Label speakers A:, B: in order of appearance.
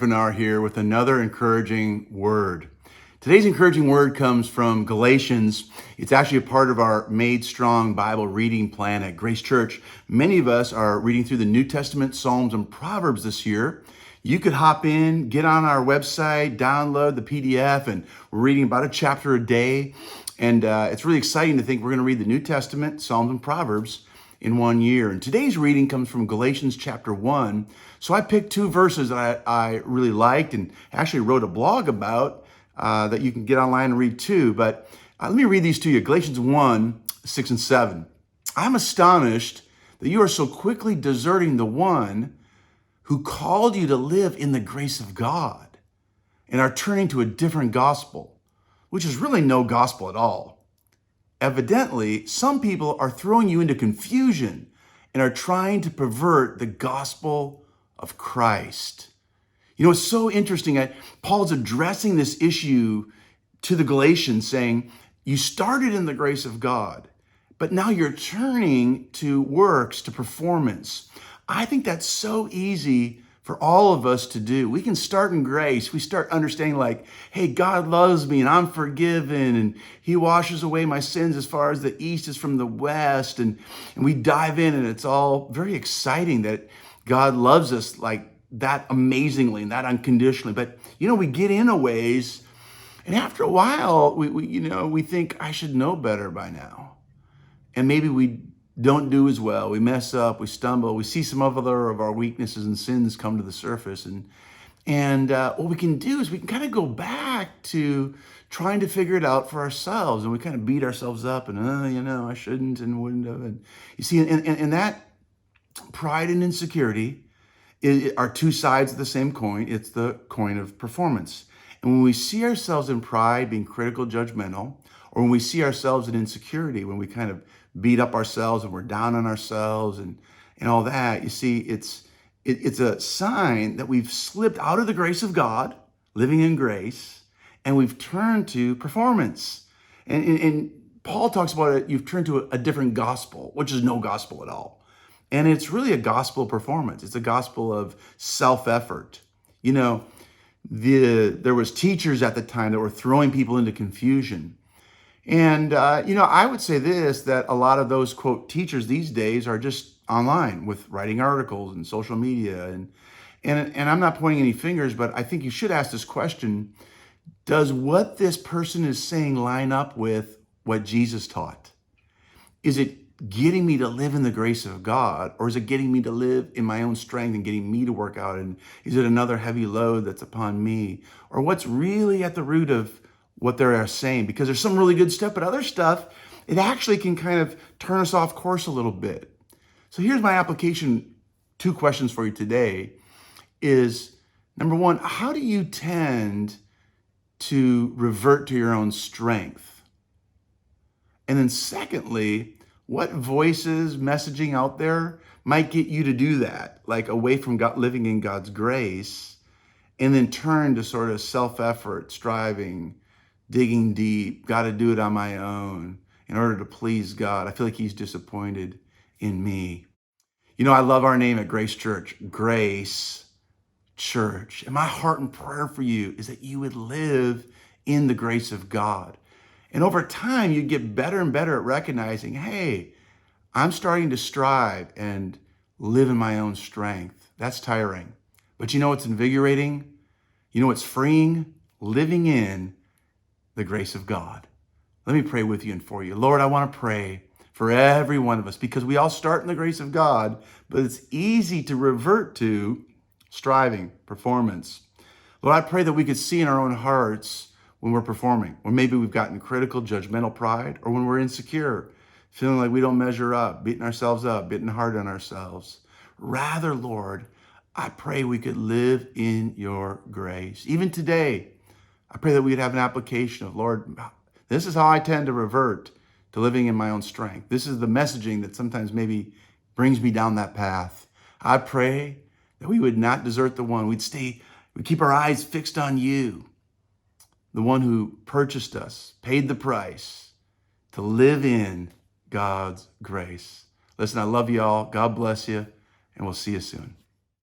A: Finar here with another encouraging word. Today's encouraging word comes from Galatians. It's actually a part of our Made Strong Bible reading plan at Grace Church. Many of us are reading through the New Testament, Psalms, and Proverbs this year. You could hop in, get on our website, download the PDF, and we're reading about a chapter a day. And it's really exciting to think we're going to read the New Testament, Psalms, and Proverbs in 1 year. And today's reading comes from Galatians chapter 1. So I picked two verses that I really liked and actually wrote a blog about that you can get online and read too. But let me read these to you. Galatians 1, 6 and 7. I'm astonished that you are so quickly deserting the one who called you to live in the grace of God and are turning to a different gospel, which is really no gospel at all. Evidently, some people are throwing you into confusion and are trying to pervert the gospel of Christ. You know, it's so interesting. Paul's addressing this issue to the Galatians saying, you started in the grace of God, but now you're turning to works, to performance. I think that's so easy for all of us to do. We can start in grace. We start understanding like, hey, God loves me and I'm forgiven and he washes away my sins as far as the east is from the west. And we dive in and it's all very exciting that God loves us like that amazingly and that unconditionally. But, you know, we get in a ways and after a while, we think I should know better by now. And maybe we don't do as well. We mess up, we stumble, we see some other of our weaknesses and sins come to the surface. And what we can do is we can kind of go back to trying to figure it out for ourselves. And we kind of beat ourselves up and, I shouldn't and wouldn't have. And you see, and that pride and insecurity are two sides of the same coin. It's the coin of performance. And when we see ourselves in pride, being critical, judgmental, or when we see ourselves in insecurity, when we kind of beat up ourselves and we're down on ourselves and all that, you see, it's a sign that we've slipped out of the grace of God, living in grace, and we've turned to performance. And Paul talks about it, you've turned to a different gospel, which is no gospel at all. And it's really a gospel of performance. It's a gospel of self-effort. You know, there was teachers at the time that were throwing people into confusion. And, I would say this, that a lot of those, quote, teachers these days are just online with writing articles and social media. And I'm not pointing any fingers, but I think you should ask this question. Does what this person is saying line up with what Jesus taught? Is it getting me to live in the grace of God, or is it getting me to live in my own strength and getting me to work out? And is it another heavy load that's upon me? Or what's really at the root of what they're saying? Because there's some really good stuff, but other stuff, it actually can kind of turn us off course a little bit. So here's my application. 2 questions for you today is, number one, how do you tend to revert to your own strength? And then secondly, what voices, messaging out there might get you to do that, like away from God, living in God's grace, and then turn to sort of self-effort, striving, digging deep, got to do it on my own in order to please God. I feel like he's disappointed in me. You know, I love our name at Grace Church, Grace Church. And my heart and prayer for you is that you would live in the grace of God. And over time, you get better and better at recognizing, hey, I'm starting to strive and live in my own strength. That's tiring. But you know what's invigorating? You know what's freeing? Living in the grace of God. Let me pray with you and for you. Lord, I want to pray for every one of us because we all start in the grace of God, but it's easy to revert to striving, performance. Lord, I pray that we could see in our own hearts when we're performing, or maybe we've gotten critical, judgmental pride, or when we're insecure, feeling like we don't measure up, beating ourselves up, beating hard on ourselves. Rather, Lord, I pray we could live in your grace. Even today, I pray that we'd have an application of, Lord, this is how I tend to revert to living in my own strength. This is the messaging that sometimes maybe brings me down that path. I pray that we would not desert the one. We'd keep our eyes fixed on you, the one who purchased us, paid the price to live in God's grace. Listen, I love you all. God bless you, and we'll see you soon.